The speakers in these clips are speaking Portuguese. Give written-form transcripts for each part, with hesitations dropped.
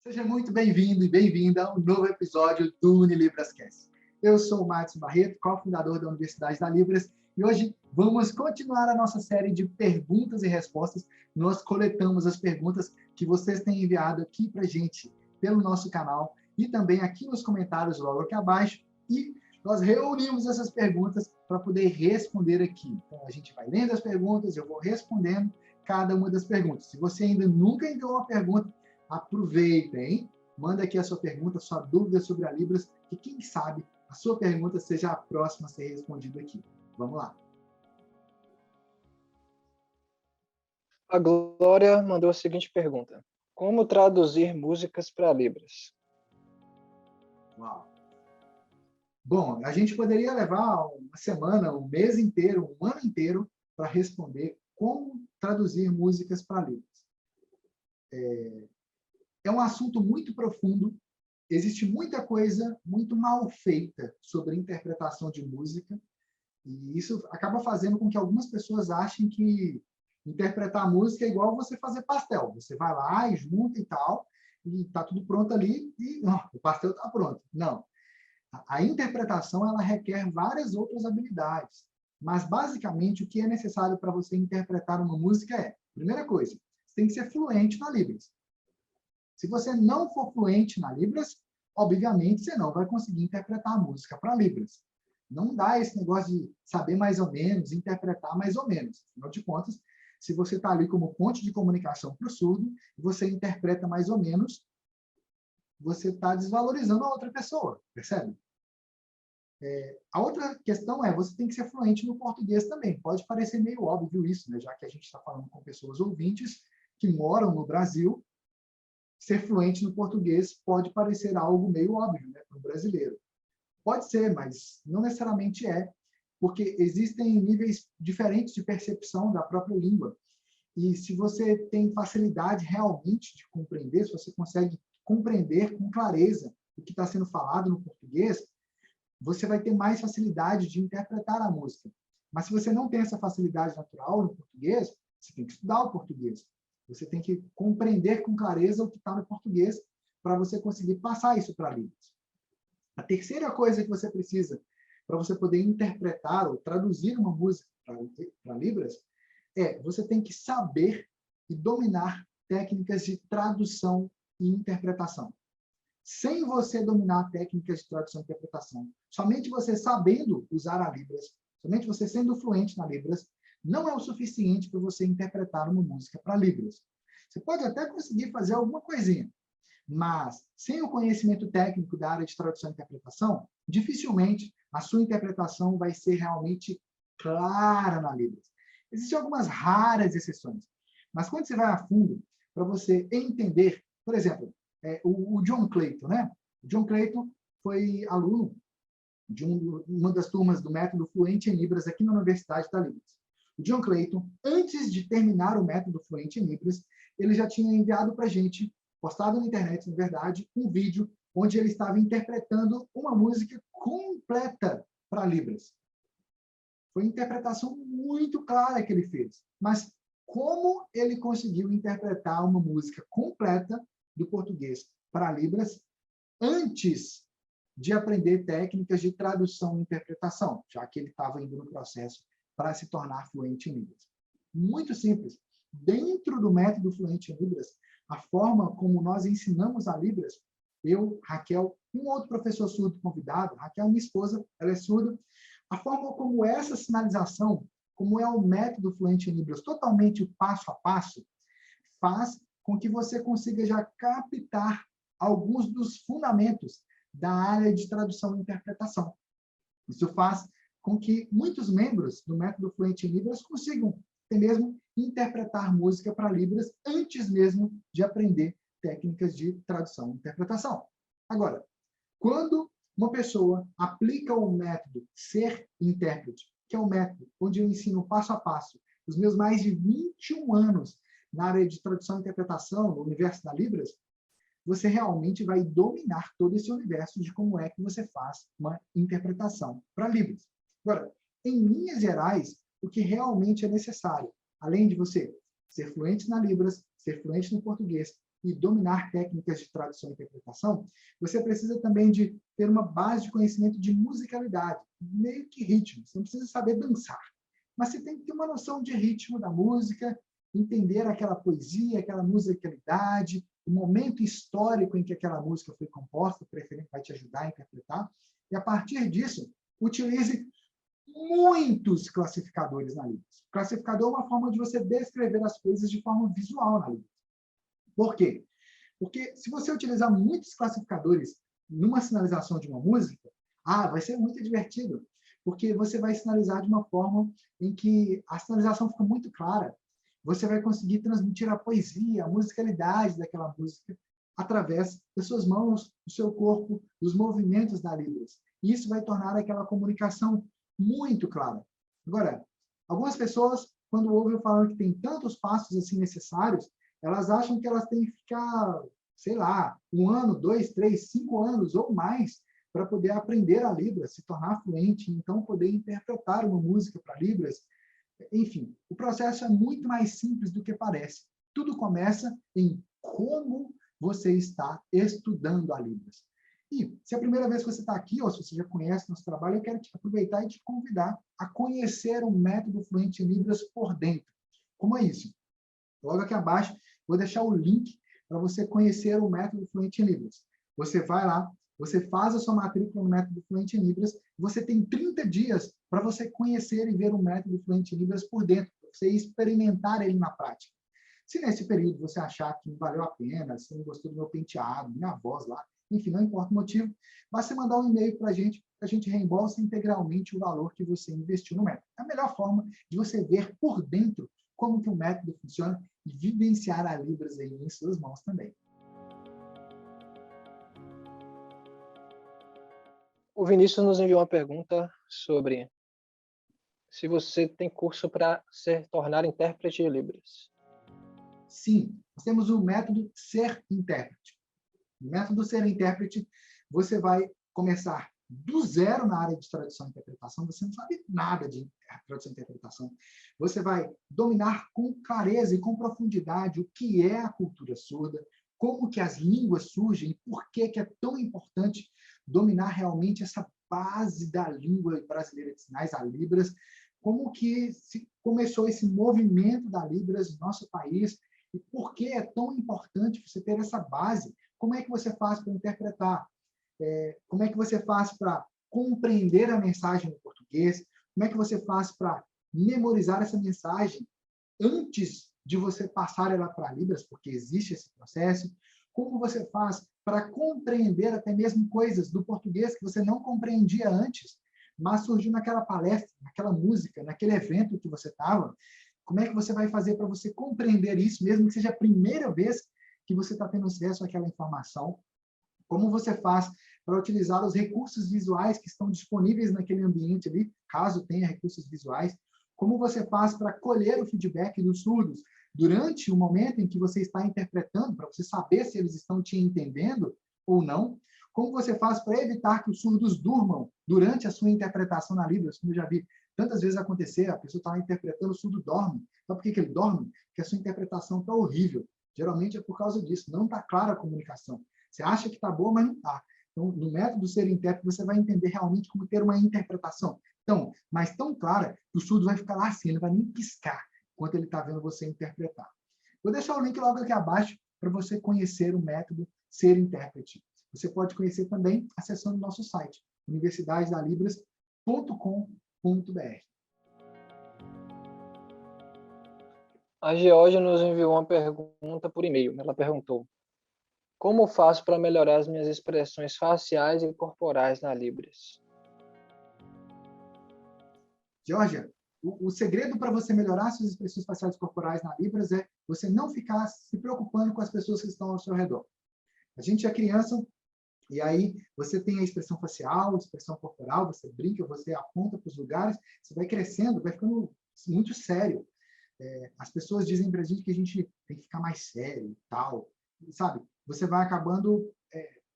Seja muito bem-vindo e bem-vinda a um novo episódio do UniLibrasCast. Eu sou o Márcio Barreto, cofundador da Universidade da Libras, e hoje vamos continuar a nossa série de perguntas e respostas. Nós coletamos as perguntas que vocês têm enviado aqui para a gente pelo nosso canal e também aqui nos comentários logo aqui abaixo, e nós reunimos essas perguntas para poder responder aqui. Então, a gente vai lendo as perguntas, eu vou respondendo cada uma das perguntas. Se você ainda nunca enviou uma pergunta, aproveita, hein? Manda aqui a sua pergunta, sua dúvida sobre a Libras, que quem sabe a sua pergunta seja a próxima a ser respondida aqui. Vamos lá. A Glória mandou a seguinte pergunta: como traduzir músicas para Libras? Uau! Bom, a gente poderia levar uma semana, um mês inteiro, um ano inteiro para responder como traduzir músicas para Libras. É um assunto muito profundo, existe muita coisa muito mal feita sobre interpretação de música, e isso acaba fazendo com que algumas pessoas achem que interpretar música é igual você fazer pastel. Você vai lá e junta e tal, e está tudo pronto ali, e o pastel está pronto. Não. A interpretação ela requer várias outras habilidades, mas basicamente o que é necessário para você interpretar uma música é, primeira coisa, você tem que ser fluente na Libras. Se você não for fluente na Libras, obviamente você não vai conseguir interpretar a música para Libras. Não dá esse negócio de saber mais ou menos, interpretar mais ou menos. Afinal de contas, se você está ali como ponte de comunicação para o surdo, e você interpreta mais ou menos, você está desvalorizando a outra pessoa, percebe? A outra questão é, você tem que ser fluente no português também. Pode parecer meio óbvio isso, né? Já que a gente está falando com pessoas ouvintes que moram no Brasil, ser fluente no português pode parecer algo meio óbvio, né, para um brasileiro. Pode ser, mas não necessariamente é, porque existem níveis diferentes de percepção da própria língua. E se você tem facilidade realmente de compreender, se você consegue compreender com clareza o que está sendo falado no português, você vai ter mais facilidade de interpretar a música. Mas se você não tem essa facilidade natural no português, você tem que estudar o português. Você tem que compreender com clareza o que está no português para você conseguir passar isso para Libras. A terceira coisa que você precisa para você poder interpretar ou traduzir uma música para Libras é você tem que saber e dominar técnicas de tradução e interpretação. Sem você dominar técnicas de tradução e interpretação, somente você sabendo usar a Libras, somente você sendo fluente na Libras, não é o suficiente para você interpretar uma música para Libras. Você pode até conseguir fazer alguma coisinha, mas sem o conhecimento técnico da área de tradução e interpretação, dificilmente a sua interpretação vai ser realmente clara na Libras. Existem algumas raras exceções, mas quando você vai a fundo, para você entender, por exemplo, o John Clayton, né? O John Clayton foi aluno de uma das turmas do método Fluente em Libras aqui na Universidade da Libras. O John Clayton, antes de terminar o método Fluente em Libras, ele já tinha enviado para a gente, postado na internet, na verdade, um vídeo onde ele estava interpretando uma música completa para Libras. Foi uma interpretação muito clara que ele fez. Mas como ele conseguiu interpretar uma música completa do português para Libras antes de aprender técnicas de tradução e interpretação, já que ele estava indo no processo para se tornar fluente em Libras? Muito simples. Dentro do método Fluente em Libras, a forma como nós ensinamos a Libras, eu, Raquel, e um outro professor surdo convidado, Raquel, minha esposa, ela é surda, a forma como essa sinalização, como é o método Fluente em Libras, totalmente passo a passo, faz com que você consiga já captar alguns dos fundamentos da área de tradução e interpretação. Isso faz com que muitos membros do método Fluente em Libras consigam até mesmo interpretar música para Libras antes mesmo de aprender técnicas de tradução e interpretação. Agora, quando uma pessoa aplica o método Ser Intérprete, que é um método onde eu ensino passo a passo os meus mais de 21 anos na área de tradução e interpretação, no universo da Libras, você realmente vai dominar todo esse universo de como é que você faz uma interpretação para Libras. Agora, em linhas gerais, o que realmente é necessário, além de você ser fluente na Libras, ser fluente no português, e dominar técnicas de tradução e interpretação, você precisa também de ter uma base de conhecimento de musicalidade, meio que ritmo. Você não precisa saber dançar, mas você tem que ter uma noção de ritmo da música, entender aquela poesia, aquela musicalidade, o momento histórico em que aquela música foi composta, preferente vai te ajudar a interpretar, e a partir disso, utilize muitos classificadores na Libras. Classificador é uma forma de você descrever as coisas de forma visual na Libras. Por quê? Porque se você utilizar muitos classificadores numa sinalização de uma música, vai ser muito divertido, porque você vai sinalizar de uma forma em que a sinalização fica muito clara. Você vai conseguir transmitir a poesia, a musicalidade daquela música através das suas mãos, do seu corpo, dos movimentos da Libras. E isso vai tornar aquela comunicação muito clara. Agora, algumas pessoas, quando ouvem falando que tem tantos passos assim necessários, elas acham que elas têm que ficar, sei lá, 1 ano, 2, 3, 5 anos ou mais para poder aprender a Libras, se tornar fluente, então poder interpretar uma música para Libras. Enfim, o processo é muito mais simples do que parece. Tudo começa em como você está estudando a Libras. E se é a primeira vez que você está aqui, ou se você já conhece nosso trabalho, eu quero te aproveitar e te convidar a conhecer o método Fluente em Libras por dentro. Como é isso? Logo aqui abaixo, vou deixar o link para você conhecer o método Fluente em Libras. Você vai lá, você faz a sua matrícula no método Fluente em Libras, você tem 30 dias para você conhecer e ver o método Fluente em Libras por dentro, para você experimentar ele na prática. Se nesse período você achar que não valeu a pena, se não gostou do meu penteado, minha voz lá, enfim, não importa o motivo, basta mandar um e-mail para a gente reembolsa integralmente o valor que você investiu no método. É a melhor forma de você ver por dentro como que o método funciona e vivenciar a Libras aí em suas mãos também. O Vinícius nos enviou uma pergunta sobre se você tem curso para se tornar intérprete de Libras. Sim, nós temos o método Ser Intérprete. No método Ser Intérprete, você vai começar do zero na área de tradução e interpretação, você não sabe nada de tradução e interpretação. Você vai dominar com clareza e com profundidade o que é a cultura surda, como que as línguas surgem e por que é tão importante dominar realmente essa base da língua brasileira de sinais, a Libras, como que começou esse movimento da Libras no nosso país e por que é tão importante você ter essa base. Como é que você faz para interpretar? Como é que você faz para compreender a mensagem em português? Como é que você faz para memorizar essa mensagem antes de você passar ela para Libras, porque existe esse processo? Como você faz para compreender até mesmo coisas do português que você não compreendia antes, mas surgiu naquela palestra, naquela música, naquele evento que você estava? Como é que você vai fazer para você compreender isso, mesmo que seja a primeira vez que você está tendo acesso àquela informação? Como você faz para utilizar os recursos visuais que estão disponíveis naquele ambiente ali, caso tenha recursos visuais? Como você faz para colher o feedback dos surdos durante o momento em que você está interpretando, para você saber se eles estão te entendendo ou não? Como você faz para evitar que os surdos durmam durante a sua interpretação na Libras? Como eu já vi tantas vezes acontecer, a pessoa está interpretando, o surdo dorme. Sabe por que ele dorme? Porque a sua interpretação está horrível. Geralmente é por causa disso, não está clara a comunicação. Você acha que está boa, mas não está. Então, no método Ser Intérprete, você vai entender realmente como ter uma interpretação. Então, mas tão clara que o surdo vai ficar lá assim, ele vai nem piscar enquanto ele está vendo você interpretar. Vou deixar o link logo aqui abaixo para você conhecer o método Ser Intérprete. Você pode conhecer também acessando o nosso site, universidadedalibras.com.br. A Georgia nos enviou uma pergunta por e-mail. Ela perguntou: como faço para melhorar as minhas expressões faciais e corporais na Libras? Georgia, o segredo para você melhorar suas expressões faciais e corporais na Libras é você não ficar se preocupando com as pessoas que estão ao seu redor. A gente é criança, e aí você tem a expressão facial, a expressão corporal, você brinca, você aponta para os lugares, você vai crescendo, vai ficando muito sério. As pessoas dizem para a gente que a gente tem que ficar mais sério e tal, sabe? Você vai acabando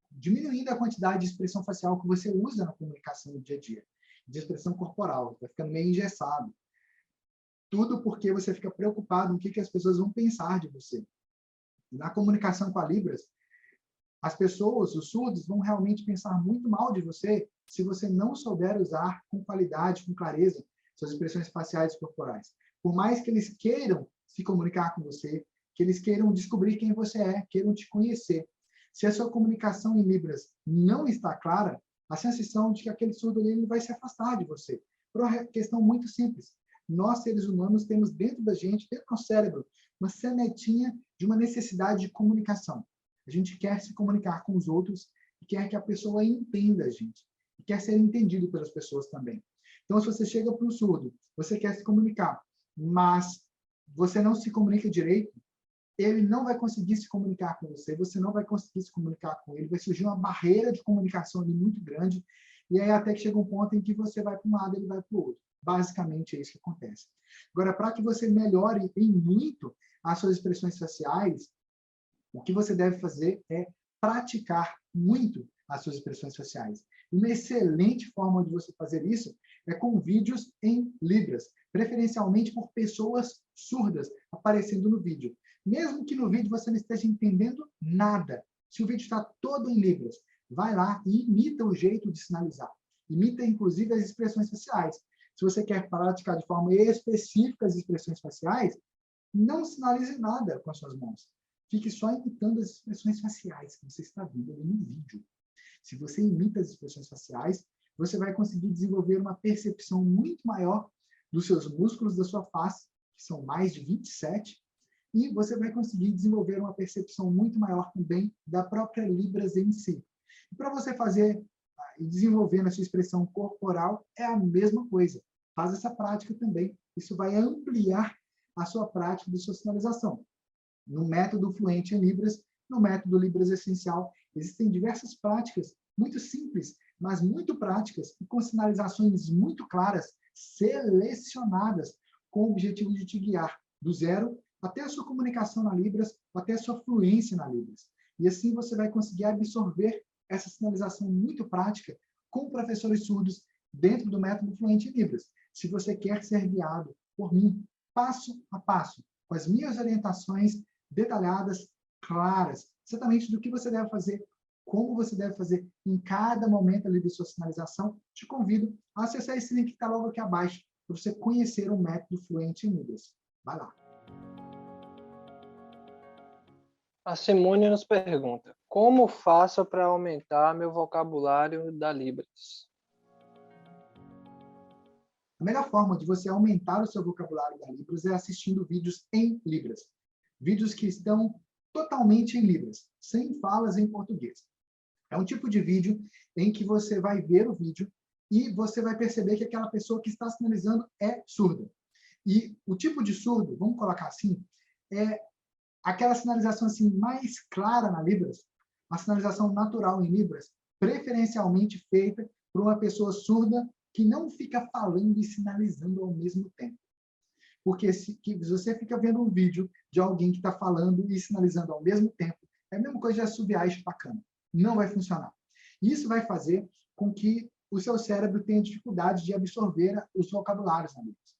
diminuindo a quantidade de expressão facial que você usa na comunicação do dia a dia, de expressão corporal, vai ficando meio engessado. Tudo porque você fica preocupado no que as pessoas vão pensar de você. Na comunicação com a Libras, as pessoas, os surdos, vão realmente pensar muito mal de você se você não souber usar com qualidade, com clareza, suas expressões faciais e corporais. Por mais que eles queiram se comunicar com você, que eles queiram descobrir quem você é, queiram te conhecer. Se a sua comunicação em Libras não está clara, a sensação de que aquele surdo ali ele vai se afastar de você. Por uma questão muito simples. Nós, seres humanos, temos dentro da gente, dentro do nosso cérebro, uma sementinha de uma necessidade de comunicação. A gente quer se comunicar com os outros e quer que a pessoa entenda a gente. E quer ser entendido pelas pessoas também. Então, se você chega para o surdo, você quer se comunicar, mas você não se comunica direito, ele não vai conseguir se comunicar com você, você não vai conseguir se comunicar com ele, vai surgir uma barreira de comunicação ali muito grande, e aí até que chega um ponto em que você vai para um lado e ele vai para o outro. Basicamente é isso que acontece. Agora, para que você melhore em muito as suas expressões faciais, o que você deve fazer é praticar muito as suas expressões faciais. Uma excelente forma de você fazer isso é com vídeos em Libras, preferencialmente por pessoas surdas aparecendo no vídeo. Mesmo que no vídeo você não esteja entendendo nada, se o vídeo está todo em Libras, vai lá e imita o jeito de sinalizar. Imita, inclusive, as expressões faciais. Se você quer praticar de forma específica as expressões faciais, não sinalize nada com as suas mãos. Fique só imitando as expressões faciais que você está vendo ali no vídeo. Se você imita as expressões faciais, você vai conseguir desenvolver uma percepção muito maior dos seus músculos da sua face, que são mais de 27, e você vai conseguir desenvolver uma percepção muito maior também da própria Libras em si. E para você fazer e desenvolver na sua expressão corporal, é a mesma coisa. Faz essa prática também. Isso vai ampliar a sua prática de sua sinalização. No método Fluente em Libras, no método Libras Essencial, existem diversas práticas muito simples, mas muito práticas e com sinalizações muito claras, selecionadas, com o objetivo de te guiar do zero até a sua comunicação na Libras, até a sua fluência na Libras. E assim você vai conseguir absorver essa sinalização muito prática com professores surdos dentro do método Fluente em Libras. Se você quer ser guiado por mim, passo a passo, com as minhas orientações detalhadas, claras, exatamente do que você deve fazer, como você deve fazer em cada momento ali da sua sinalização, te convido a acessar esse link que está logo aqui abaixo, para você conhecer o método Fluente em Libras. Vai lá. A Simone nos pergunta: como faço para aumentar meu vocabulário da Libras? A melhor forma de você aumentar o seu vocabulário da Libras é assistindo vídeos em Libras. Vídeos que estão totalmente em Libras, sem falas em português. É um tipo de vídeo em que você vai ver o vídeo e você vai perceber que aquela pessoa que está sinalizando é surda. E o tipo de surdo, vamos colocar assim, é aquela sinalização assim mais clara na Libras, a sinalização natural em Libras, preferencialmente feita por uma pessoa surda que não fica falando e sinalizando ao mesmo tempo. Porque se você fica vendo um vídeo de alguém que está falando e sinalizando ao mesmo tempo, é a mesma coisa de assoviar e chupacana. Não vai funcionar. Isso vai fazer com que o seu cérebro tenha dificuldade de absorver os vocabulários na Libras.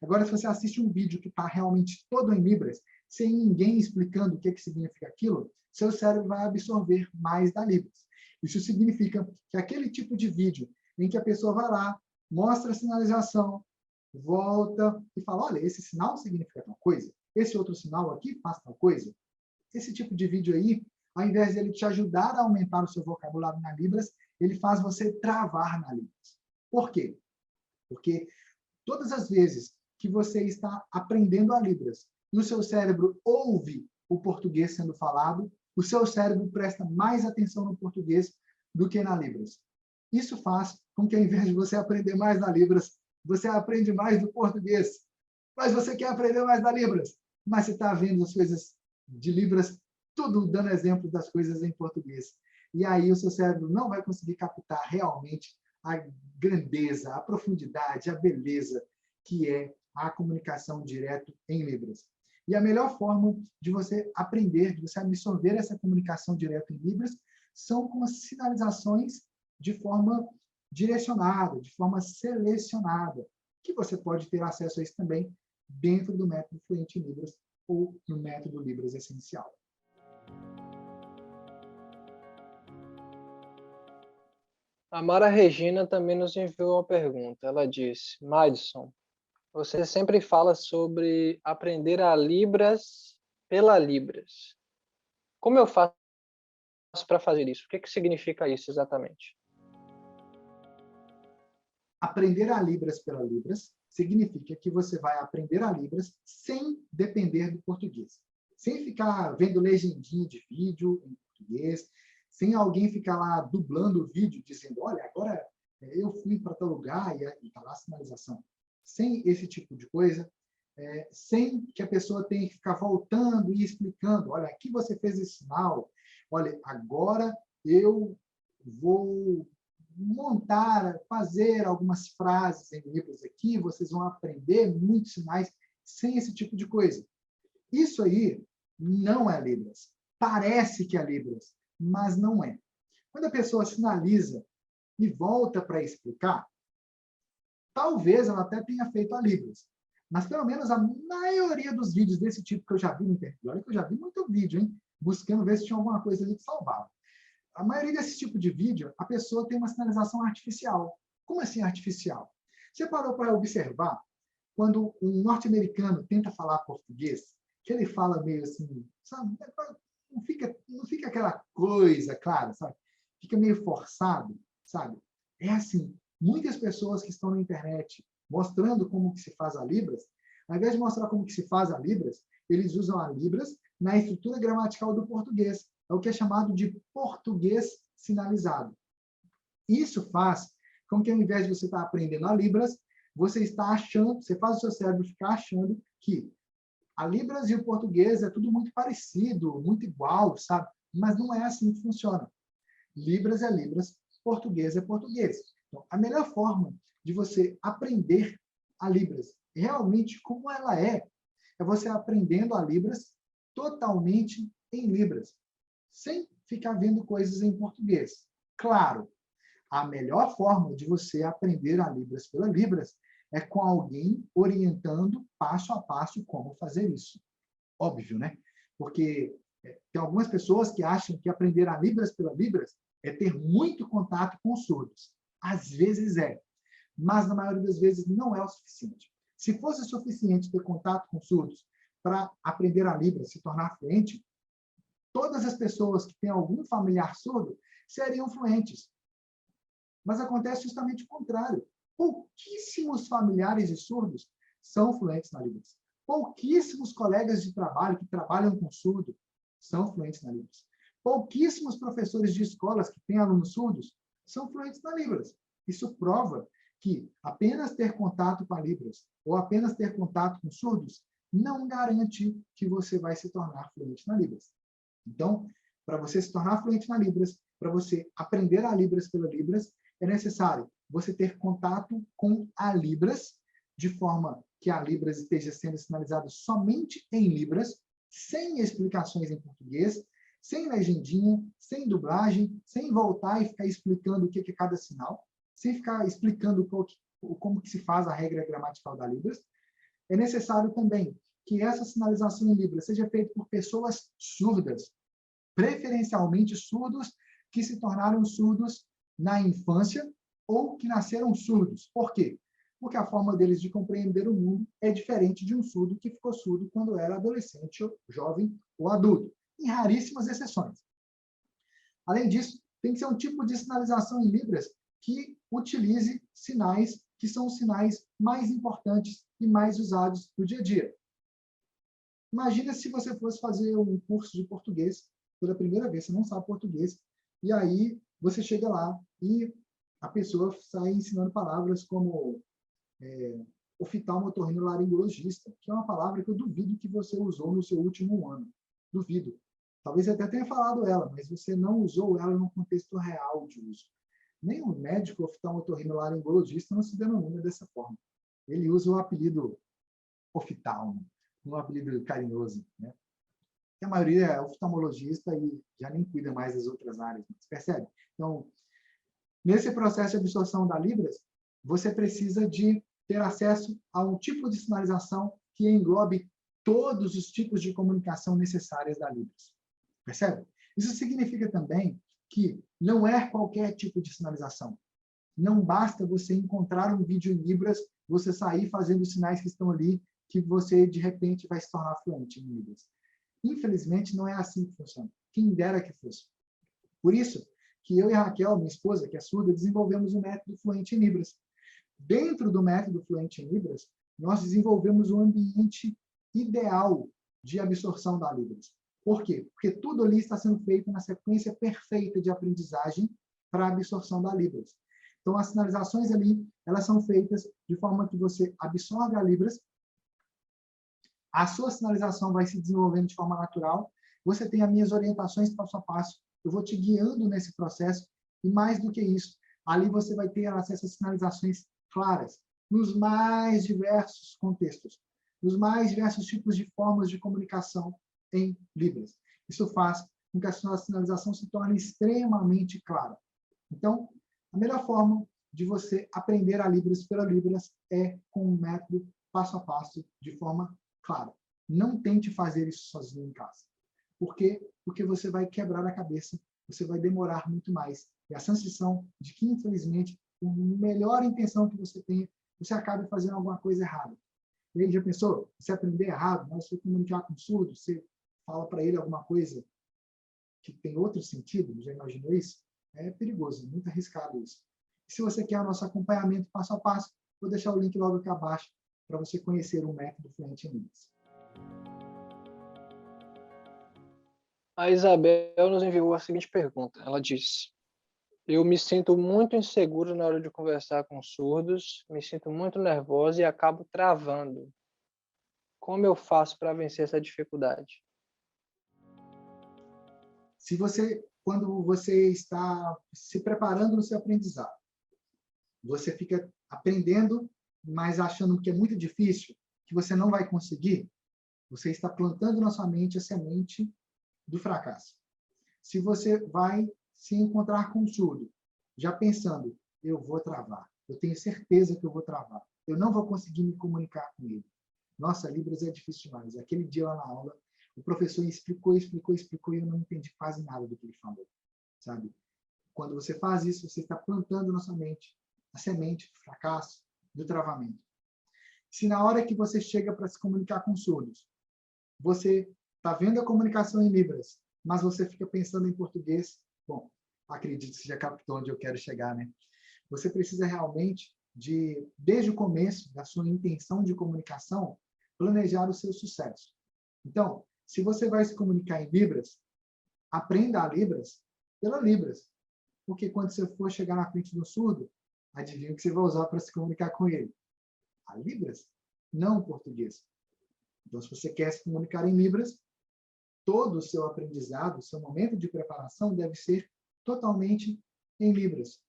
Agora, se você assiste um vídeo que está realmente todo em Libras, sem ninguém explicando o que significa aquilo, seu cérebro vai absorver mais da Libras. Isso significa que aquele tipo de vídeo em que a pessoa vai lá, mostra a sinalização, volta e fala, olha, esse sinal significa tal coisa, esse outro sinal aqui faz tal coisa. Esse tipo de vídeo aí, ao invés de ele te ajudar a aumentar o seu vocabulário na Libras, ele faz você travar na Libras. Por quê? Porque todas as vezes que você está aprendendo a Libras e o seu cérebro ouve o português sendo falado, o seu cérebro presta mais atenção no português do que na Libras. Isso faz com que, ao invés de você aprender mais na Libras, você aprende mais do português. Mas você quer aprender mais da Libras, mas você está vendo as coisas de Libras, tudo dando exemplo das coisas em português. E aí o seu cérebro não vai conseguir captar realmente a grandeza, a profundidade, a beleza que é a comunicação direto em Libras. E a melhor forma de você aprender, de você absorver essa comunicação direta em Libras, são com as sinalizações de forma direcionada, de forma selecionada, que você pode ter acesso a isso também dentro do método Fluente em Libras ou no método Libras Essencial. A Mara Regina também nos enviou uma pergunta. Ela disse: Madison, você sempre fala sobre aprender a Libras pela Libras. Como eu faço para fazer isso? O que significa isso exatamente? Aprender a Libras pela Libras significa que você vai aprender a Libras sem depender do português. Sem ficar vendo legendinha de vídeo em português, sem alguém ficar lá dublando o vídeo, dizendo, olha, agora eu fui para tal lugar e está lá a sinalização. Sem esse tipo de coisa, sem que a pessoa tenha que ficar voltando e explicando, olha, aqui você fez esse sinal, olha, agora eu vou montar, fazer algumas frases em Libras aqui, vocês vão aprender muitos sinais sem esse tipo de coisa. Isso aí não é Libras. Parece que é Libras, mas não é. Quando a pessoa sinaliza e volta para explicar, talvez ela até tenha feito a Libras. Mas, pelo menos, a maioria dos vídeos desse tipo que eu já vi no internet, olha que eu já vi muito vídeo, hein? Buscando ver se tinha alguma coisa ali que salvava. A maioria desse tipo de vídeo, a pessoa tem uma sinalização artificial. Como assim artificial? Você parou para observar quando um norte-americano tenta falar português, que ele fala meio assim, sabe? Não fica aquela coisa, claro, sabe? Fica meio forçado, sabe? É assim, muitas pessoas que estão na internet mostrando como que se faz a Libras, ao invés de mostrar como que se faz a Libras, eles usam a Libras na estrutura gramatical do português. É o que é chamado de português sinalizado. Isso faz com que, ao invés de você estar aprendendo a Libras, você está achando, você faz o seu cérebro ficar achando que a Libras e o português é tudo muito parecido, muito igual, sabe? Mas não é assim que funciona. Libras é Libras, português é português. Então, a melhor forma de você aprender a Libras realmente como ela é você aprendendo a Libras totalmente em Libras, sem ficar vendo coisas em português. Claro, a melhor forma de você aprender a Libras pela Libras é com alguém orientando passo a passo como fazer isso. Óbvio, né? Porque tem algumas pessoas que acham que aprender a Libras pela Libras é ter muito contato com os surdos. Às vezes é, mas na maioria das vezes não é o suficiente. Se fosse suficiente ter contato com surdos para aprender a Libras, se tornar fluente, todas as pessoas que têm algum familiar surdo seriam fluentes. Mas acontece justamente o contrário. Pouquíssimos familiares de surdos são fluentes na Libras. Pouquíssimos colegas de trabalho que trabalham com surdo são fluentes na Libras. Pouquíssimos professores de escolas que têm alunos surdos são fluentes na Libras. Isso prova que apenas ter contato com a Libras ou apenas ter contato com surdos não garante que você vai se tornar fluente na Libras. Então, para você se tornar fluente na Libras, para você aprender a Libras pela Libras, é necessário você ter contato com a Libras, de forma que a Libras esteja sendo sinalizada somente em Libras, sem explicações em português, sem legendinha, sem dublagem, sem voltar e ficar explicando o que é cada sinal, sem ficar explicando como que se faz a regra gramatical da Libras. É necessário também que essa sinalização em Libras seja feita por pessoas surdas, preferencialmente surdos que se tornaram surdos na infância ou que nasceram surdos. Por quê? Porque a forma deles de compreender o mundo é diferente de um surdo que ficou surdo quando era adolescente, jovem ou adulto, em raríssimas exceções. Além disso, tem que ser um tipo de sinalização em Libras que utilize sinais que são os sinais mais importantes e mais usados no dia a dia. Imagina se você fosse fazer um curso de português pela primeira vez, você não sabe português, e aí você chega lá e a pessoa sai ensinando palavras como oftalmotorrinolaringologista, que é uma palavra que eu duvido que você usou no seu último ano. Duvido. Talvez até tenha falado ela, mas você não usou ela no contexto real de uso. Nem o médico oftalmotorrinolaringologista não se denomina dessa forma. Ele usa o apelido oftalmo, um apelido carinhoso, né? A maioria é oftalmologista e já nem cuida mais das outras áreas, percebe? Então, nesse processo de absorção da Libras, você precisa de ter acesso a um tipo de sinalização que englobe todos os tipos de comunicação necessárias da Libras. Percebe? Isso significa também que Não é qualquer tipo de sinalização. Não basta você encontrar um vídeo em Libras, você sair fazendo os sinais que estão ali, que você, de repente, vai se tornar fluente em Libras. Infelizmente, não é assim que funciona. Quem dera que fosse. Por isso que eu e a Raquel, minha esposa, que é surda, desenvolvemos um método fluente em Libras. Dentro do método fluente em Libras, nós desenvolvemos um ambiente ideal de absorção da Libras. Por quê? Porque tudo ali está sendo feito na sequência perfeita de aprendizagem para a absorção da Libras. Então, as sinalizações ali, elas são feitas de forma que você absorve a Libras, a sua sinalização vai se desenvolvendo de forma natural, você tem as minhas orientações passo a passo, eu vou te guiando nesse processo, e mais do que isso, ali você vai ter acesso a sinalizações claras, nos mais diversos contextos, nos mais diversos tipos de formas de comunicação em Libras. Isso faz com que a sua sinalização se torne extremamente clara. Então, a melhor forma de você aprender a Libras pela Libras é com um método passo a passo, de forma clara. Não tente fazer isso sozinho em casa. Por quê? Porque você vai quebrar a cabeça, você vai demorar muito mais. E a sensação de que, infelizmente, por melhor intenção que você tenha, você acabe fazendo alguma coisa errada. E aí, já pensou? Você aprender errado, mas você comunicar com o surdo, você fala para ele alguma coisa que tem outro sentido, já imaginou isso? É perigoso, é muito arriscado isso. E se você quer o nosso acompanhamento passo a passo, vou deixar o link logo aqui abaixo para você conhecer o método Fluente em Libras. A Isabel nos enviou a seguinte pergunta. Ela disse: eu me sinto muito inseguro na hora de conversar com surdos, me sinto muito nervosa e acabo travando. Como eu faço para vencer essa dificuldade? Quando você está se preparando no seu aprendizado, você fica aprendendo, mas achando que é muito difícil, que você não vai conseguir, você está plantando na sua mente a semente do fracasso. Se você vai se encontrar com um surdo, já pensando, eu vou travar, eu tenho certeza que eu vou travar, eu não vou conseguir me comunicar com ele. Nossa, Libras é difícil demais. Aquele dia lá na aula, o professor explicou e eu não entendi quase nada do que ele falou, sabe? Quando você faz isso, você está plantando na sua mente a semente do fracasso, do travamento. Se na hora que você chega para se comunicar com surdos, você está vendo a comunicação em Libras, mas você fica pensando em português, bom, acredito que você já captou onde eu quero chegar, né? Você precisa realmente desde o começo da sua intenção de comunicação, planejar o seu sucesso. Então, se você vai se comunicar em Libras, aprenda a Libras pela Libras. Porque quando você for chegar na frente do surdo, adivinha o que você vai usar para se comunicar com ele? A Libras, não o português. Então, se você quer se comunicar em Libras, todo o seu aprendizado, o seu momento de preparação deve ser totalmente em Libras.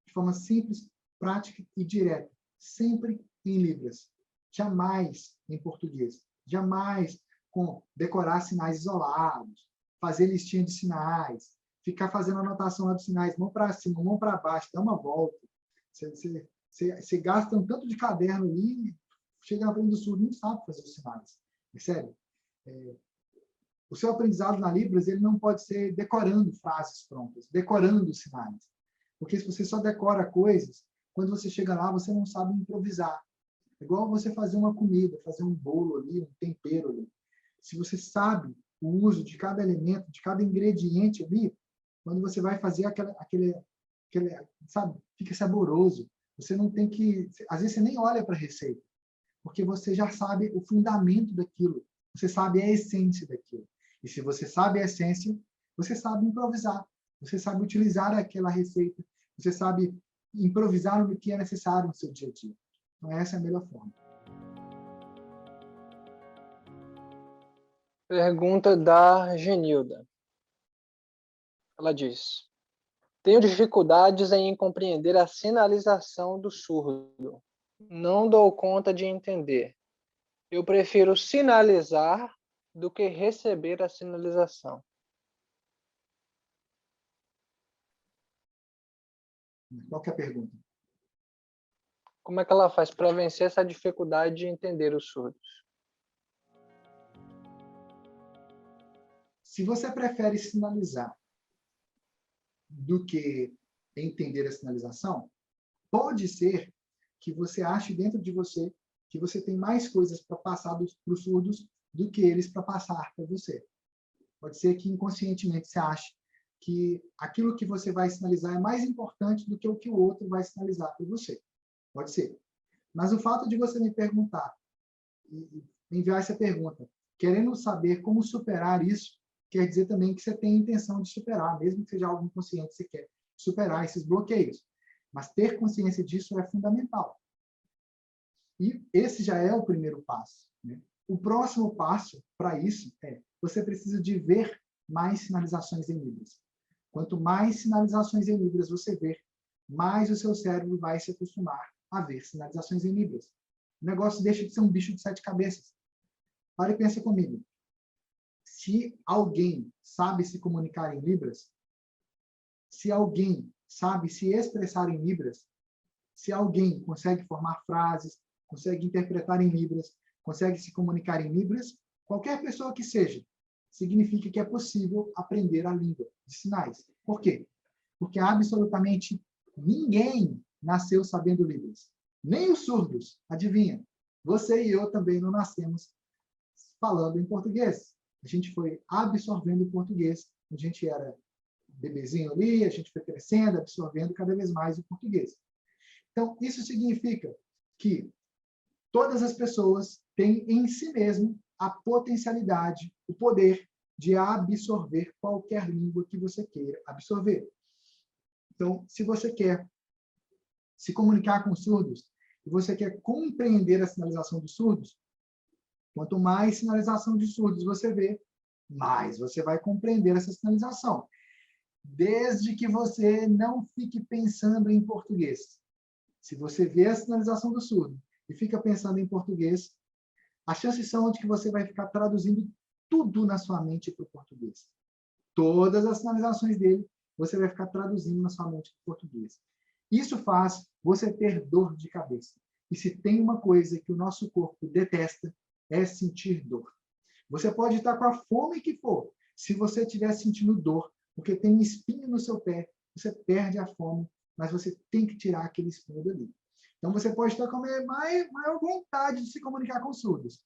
De forma simples, prática e direta. Sempre em Libras. Jamais em português. Jamais com decorar sinais isolados, fazer listinha de sinais, ficar fazendo anotação dos sinais, mão para cima, mão para baixo, dá uma volta. Você gasta um tanto de caderno ali, chega na frente do surdo, não sabe fazer os sinais. Percebe? O seu aprendizado na Libras ele não pode ser decorando frases prontas, decorando sinais. Porque se você só decora coisas, quando você chega lá, você não sabe improvisar. É igual você fazer uma comida, fazer um bolo ali, um tempero ali. Se você sabe o uso de cada elemento, de cada ingrediente ali, quando você vai fazer aquele sabe, fica saboroso. Você não tem que... Às vezes você nem olha para a receita, porque você já sabe o fundamento daquilo. Você sabe a essência daquilo. E se você sabe a essência, você sabe improvisar. Você sabe utilizar aquela receita. Você sabe improvisar no que é necessário no seu dia a dia. Então, essa é a melhor forma. Pergunta da Genilda. Ela diz: tenho dificuldades em compreender a sinalização do surdo. Não dou conta de entender. Eu prefiro sinalizar do que receber a sinalização. Qual que é a pergunta? Como é que ela faz para vencer essa dificuldade de entender os surdos? Se você prefere sinalizar do que entender a sinalização, pode ser que você ache dentro de você que você tem mais coisas para passar para os surdos do que eles para passar para você. Pode ser que inconscientemente você ache que aquilo que você vai sinalizar é mais importante do que o que o outro vai sinalizar para você. Pode ser. Mas o fato de você me perguntar, e enviar essa pergunta, querendo saber como superar isso, quer dizer também que você tem a intenção de superar, mesmo que seja algo inconsciente, você quer superar esses bloqueios. Mas ter consciência disso é fundamental. E esse já é o primeiro passo, né? O próximo passo para isso é, você precisa de ver mais sinalizações em Libras. Quanto mais sinalizações em Libras você ver, mais o seu cérebro vai se acostumar a ver sinalizações em Libras. O negócio deixa de ser um bicho de 7 cabeças. Para e pensa comigo. Se alguém sabe se comunicar em Libras, se alguém sabe se expressar em Libras, se alguém consegue formar frases, consegue interpretar em Libras, consegue se comunicar em Libras, qualquer pessoa que seja, significa que é possível aprender a língua de sinais. Por quê? Porque absolutamente ninguém nasceu sabendo Libras. Nem os surdos. Adivinha? Você e eu também não nascemos falando em português. A gente foi absorvendo o português. A gente era bebezinho ali, a gente foi crescendo, absorvendo cada vez mais o português. Então, isso significa que todas as pessoas têm em si mesmo a potencialidade, o poder de absorver qualquer língua que você queira absorver. Então, se você quer se comunicar com surdos e você quer compreender a sinalização dos surdos, quanto mais sinalização de surdos você vê, mais você vai compreender essa sinalização. Desde que você não fique pensando em português. Se você vê a sinalização do surdo e fica pensando em português, as chances são de que você vai ficar traduzindo tudo na sua mente para o português. Todas as sinalizações dele, você vai ficar traduzindo na sua mente para o português. Isso faz você ter dor de cabeça. E se tem uma coisa que o nosso corpo detesta, é sentir dor. Você pode estar com a fome que for. Se você estiver sentindo dor, porque tem um espinho no seu pé, você perde a fome, mas você tem que tirar aquele espinho dali. Então, você pode estar com a maior vontade de se comunicar com surdos.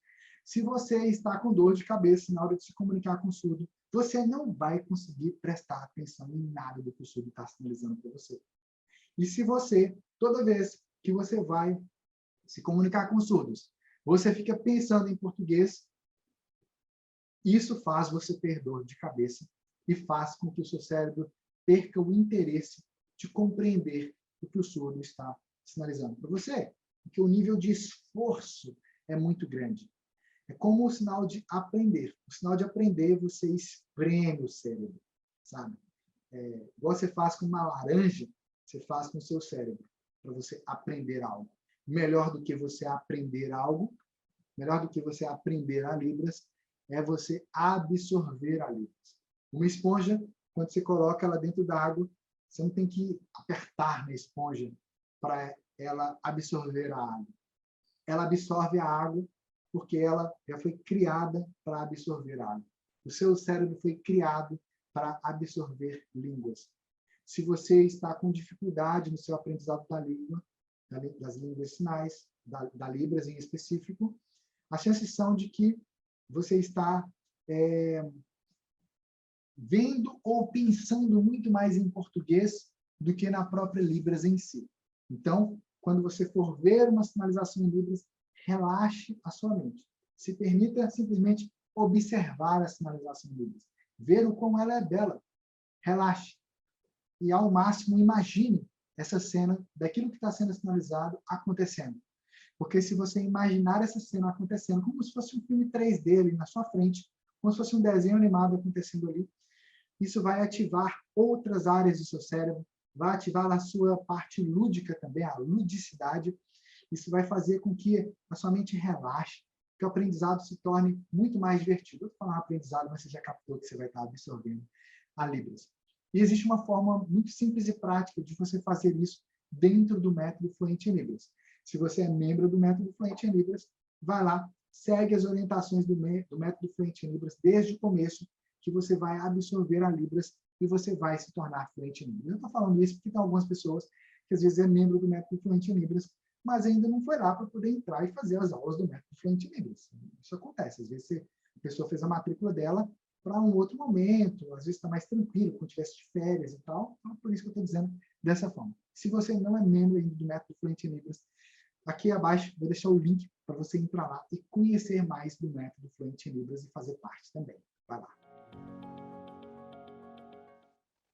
Se você está com dor de cabeça na hora de se comunicar com o surdo, você não vai conseguir prestar atenção em nada do que o surdo está sinalizando para você. E se você, toda vez que você vai se comunicar com surdos, você fica pensando em português, isso faz você ter dor de cabeça e faz com que o seu cérebro perca o interesse de compreender o que o surdo está sinalizando para você. Porque o nível de esforço é muito grande. É como o sinal de aprender. O sinal de aprender, você espreme o cérebro, sabe? Igual você faz com uma laranja, você faz com o seu cérebro, para você aprender algo. Melhor do que você aprender algo, melhor do que você aprender a Libras, é você absorver a Libras. Uma esponja, quando você coloca ela dentro da água, você não tem que apertar na esponja para ela absorver a água. Ela absorve a água porque ela já foi criada para absorver a água. O seu cérebro foi criado para absorver línguas. Se você está com dificuldade no seu aprendizado da língua, das línguas sinais, da Libras em específico, as chances são de que você está vendo ou pensando muito mais em português do que na própria Libras em si. Então, quando você for ver uma sinalização em Libras, relaxe a sua mente. Se permita simplesmente observar a sinalização em Libras. Ver o quão ela é bela. Relaxe. E, ao máximo, imagine essa cena daquilo que está sendo sinalizado acontecendo. Porque se você imaginar essa cena acontecendo, como se fosse um filme 3D ali na sua frente, como se fosse um desenho animado acontecendo ali, isso vai ativar outras áreas do seu cérebro, vai ativar a sua parte lúdica também, a ludicidade. Isso vai fazer com que a sua mente relaxe, que o aprendizado se torne muito mais divertido. Eu vou falar aprendizado, mas você já captou que você vai estar absorvendo a Libras. E existe uma forma muito simples e prática de você fazer isso dentro do método Fluente em Libras. Se você é membro do método Fluente em Libras, vai lá, segue as orientações do método Fluente em Libras desde o começo, que você vai absorver a Libras e você vai se tornar fluente em Libras. Eu estou falando isso porque tem algumas pessoas que às vezes é membro do método Fluente em Libras, mas ainda não foi lá para poder entrar e fazer as aulas do método Fluente em Libras. Isso acontece. Às vezes a pessoa fez a matrícula dela para um outro momento, às vezes está mais tranquilo, quando tivesse de férias e tal. Então, por isso que eu estou dizendo dessa forma. Se você não é membro ainda do método Fluente em Libras, aqui abaixo vou deixar o link para você entrar lá e conhecer mais do método Fluente em Libras e fazer parte também. Vai lá.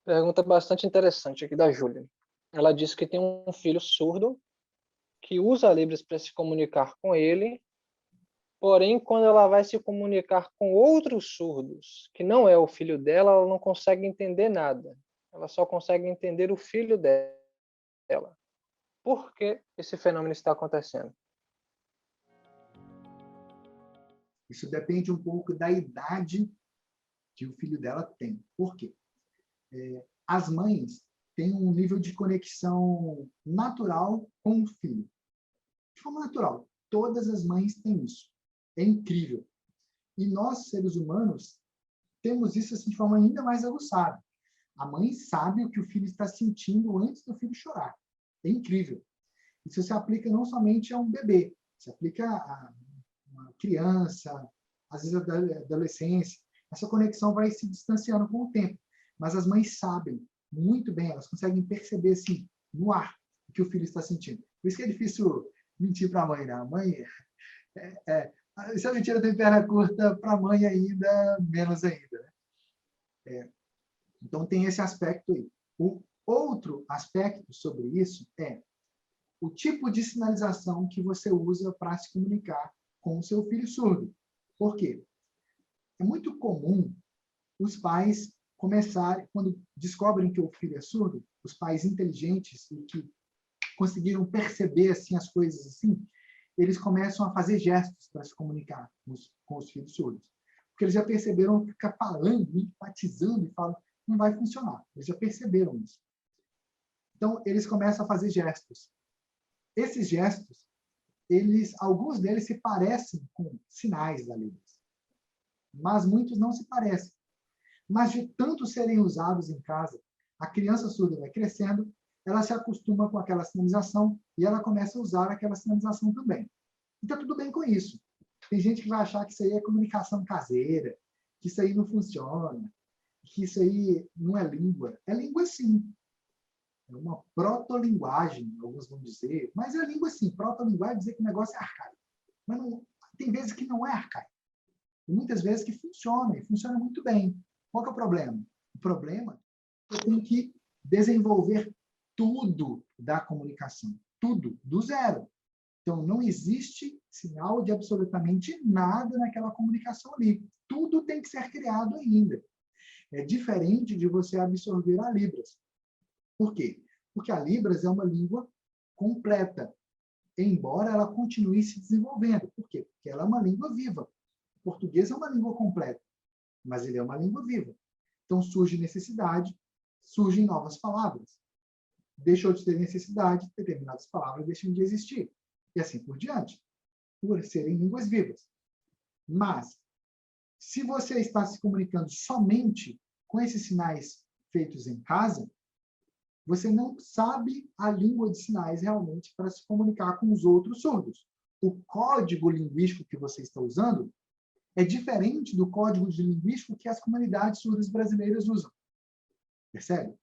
Pergunta bastante interessante aqui da Júlia. Ela disse que tem um filho surdo que usa a Libras para se comunicar com ele, porém, quando ela vai se comunicar com outros surdos, que não é o filho dela, ela não consegue entender nada. Ela só consegue entender o filho dela. Por que esse fenômeno está acontecendo? Isso depende um pouco da idade que o filho dela tem. Por quê? As mães têm um nível de conexão natural com o filho. De forma natural. Todas as mães têm isso. É incrível. E nós, seres humanos, temos isso assim, de forma ainda mais aguçada. A mãe sabe o que o filho está sentindo antes do filho chorar. É incrível. Isso se aplica não somente a um bebê, se aplica a uma criança, às vezes a adolescência. Essa conexão vai se distanciando com o tempo. Mas as mães sabem muito bem, elas conseguem perceber assim, no ar o que o filho está sentindo. Por isso que é difícil mentir para a mãe, né? A mãe se a mentira tem perna curta, para a mãe ainda, menos ainda. Né? Então, tem esse aspecto aí. O outro aspecto sobre isso é o tipo de sinalização que você usa para se comunicar com o seu filho surdo. Por quê? É muito comum os pais começarem, quando descobrem que o filho é surdo, os pais inteligentes e que conseguiram perceber assim, as coisas assim, eles começam a fazer gestos para se comunicar com os filhos surdos. Porque eles já perceberam que ficar falando, enfatizando e falando, não vai funcionar. Eles já perceberam isso. Então, eles começam a fazer gestos. Esses gestos, alguns deles se parecem com sinais da Libras, mas muitos não se parecem. Mas de tanto serem usados em casa, a criança surda vai crescendo, ela se acostuma com aquela sinalização e ela começa a usar aquela sinalização também. E está tudo bem com isso. Tem gente que vai achar que isso aí é comunicação caseira, que isso aí não funciona, que isso aí não é língua. É língua sim. É uma protolinguagem, alguns vão dizer, mas é língua sim. Protolinguagem dizer que o negócio é arcaico. Mas não, tem vezes que não é arcaico. E muitas vezes que funciona, e funciona muito bem. Qual que é o problema? O problema é que eu tenho que desenvolver tudo da comunicação. Tudo, do zero. Então, não existe sinal de absolutamente nada naquela comunicação ali. Tudo tem que ser criado ainda. É diferente de você absorver a Libras. Por quê? Porque a Libras é uma língua completa, embora ela continue se desenvolvendo. Por quê? Porque ela é uma língua viva. O português é uma língua completa, mas ele é uma língua viva. Então, surge necessidade, surgem novas palavras. Deixou de ter necessidade, determinadas palavras deixam de existir. E assim por diante, por serem línguas vivas. Mas, se você está se comunicando somente com esses sinais feitos em casa, você não sabe a língua de sinais realmente para se comunicar com os outros surdos. O código linguístico que você está usando é diferente do código linguístico que as comunidades surdas brasileiras usam. Percebe?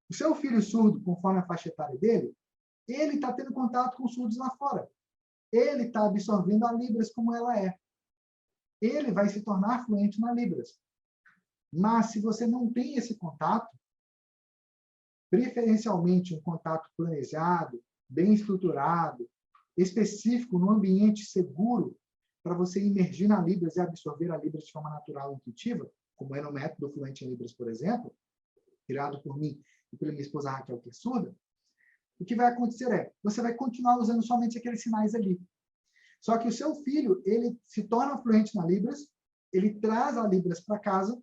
O seu filho surdo, conforme a faixa etária dele, ele está tendo contato com surdos lá fora. Ele está absorvendo a Libras como ela é. Ele vai se tornar fluente na Libras. Mas, se você não tem esse contato, preferencialmente um contato planejado, bem estruturado, específico, num ambiente seguro, para você imergir na Libras e absorver a Libras de forma natural e intuitiva, como é no método Fluente em Libras, por exemplo, criado por mim e pela minha esposa Raquel, que é surda, o que vai acontecer é, você vai continuar usando somente aqueles sinais ali. Só que o seu filho, ele se torna fluente na Libras, ele traz a Libras para casa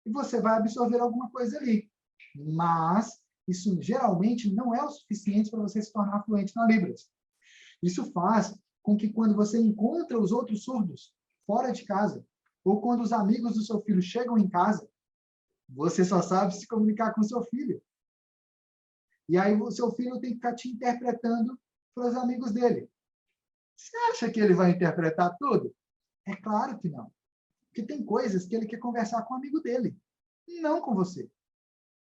e você vai absorver alguma coisa ali. Mas isso geralmente não é o suficiente para você se tornar fluente na Libras. Isso faz com que quando você encontra os outros surdos fora de casa, ou quando os amigos do seu filho chegam em casa, Você só sabe se comunicar com seu filho. E aí o seu filho tem que ficar te interpretando para os amigos dele. Você acha que ele vai interpretar tudo? É claro que não. Porque tem coisas que ele quer conversar com o amigo dele, não com você.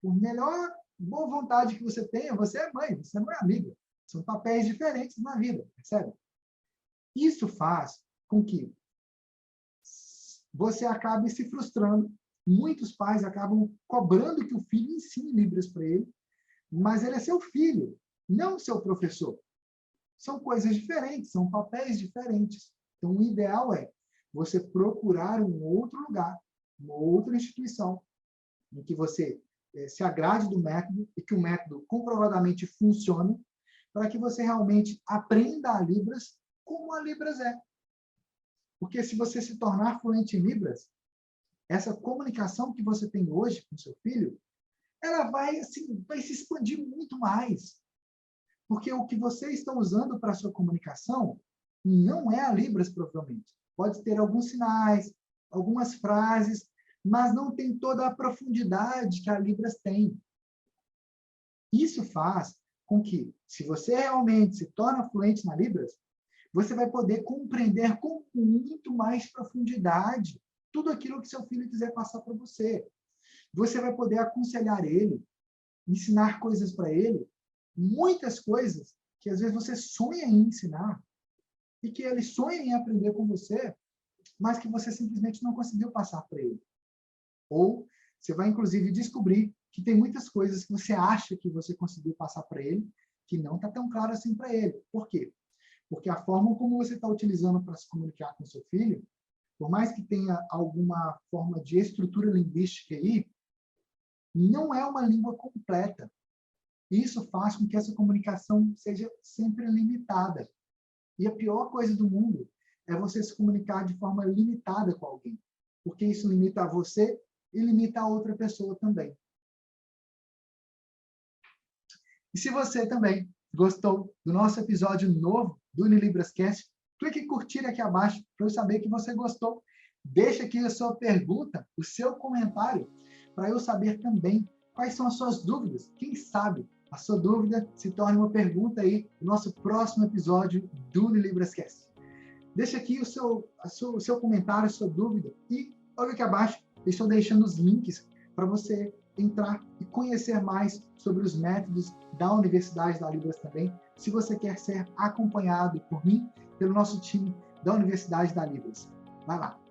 Por melhor boa vontade que você tenha, você é mãe, você não é amiga. São papéis diferentes na vida, percebe? Isso faz com que você acabe se frustrando. Muitos pais acabam cobrando que o filho ensine Libras para ele, mas ele é seu filho, não seu professor. São coisas diferentes, são papéis diferentes. Então, o ideal é você procurar um outro lugar, uma outra instituição, em que você se agrade do método e que o método comprovadamente funcione, para que você realmente aprenda a Libras como a Libras é. Porque se você se tornar fluente em Libras, essa comunicação que você tem hoje com seu filho, ela vai se expandir muito mais. Porque o que vocês estão usando para a sua comunicação não é a Libras, provavelmente. Pode ter alguns sinais, algumas frases, mas não tem toda a profundidade que a Libras tem. Isso faz com que, se você realmente se torna fluente na Libras, você vai poder compreender com muito mais profundidade tudo aquilo que seu filho quiser passar para você. Você vai poder aconselhar ele, ensinar coisas para ele, muitas coisas que às vezes você sonha em ensinar e que ele sonha em aprender com você, mas que você simplesmente não conseguiu passar para ele. Ou você vai, inclusive, descobrir que tem muitas coisas que você acha que você conseguiu passar para ele, que não está tão claro assim para ele. Por quê? Porque a forma como você está utilizando para se comunicar com seu filho, por mais que tenha alguma forma de estrutura linguística aí, não é uma língua completa. Isso faz com que essa comunicação seja sempre limitada. E a pior coisa do mundo é você se comunicar de forma limitada com alguém, porque isso limita a você e limita a outra pessoa também. E se você também gostou do nosso episódio novo do UniLibrasCast, clique em curtir aqui abaixo para eu saber que você gostou. Deixa aqui a sua pergunta, o seu comentário, para eu saber também quais são as suas dúvidas. Quem sabe a sua dúvida se torne uma pergunta aí no nosso próximo episódio do UniLibrasCast. Deixa aqui o seu comentário, a sua dúvida. E logo aqui abaixo, eu estou deixando os links para você entrar e conhecer mais sobre os métodos da Universidade da Libras também, se você quer ser acompanhado por mim, pelo nosso time da Universidade da Libras. Vai lá!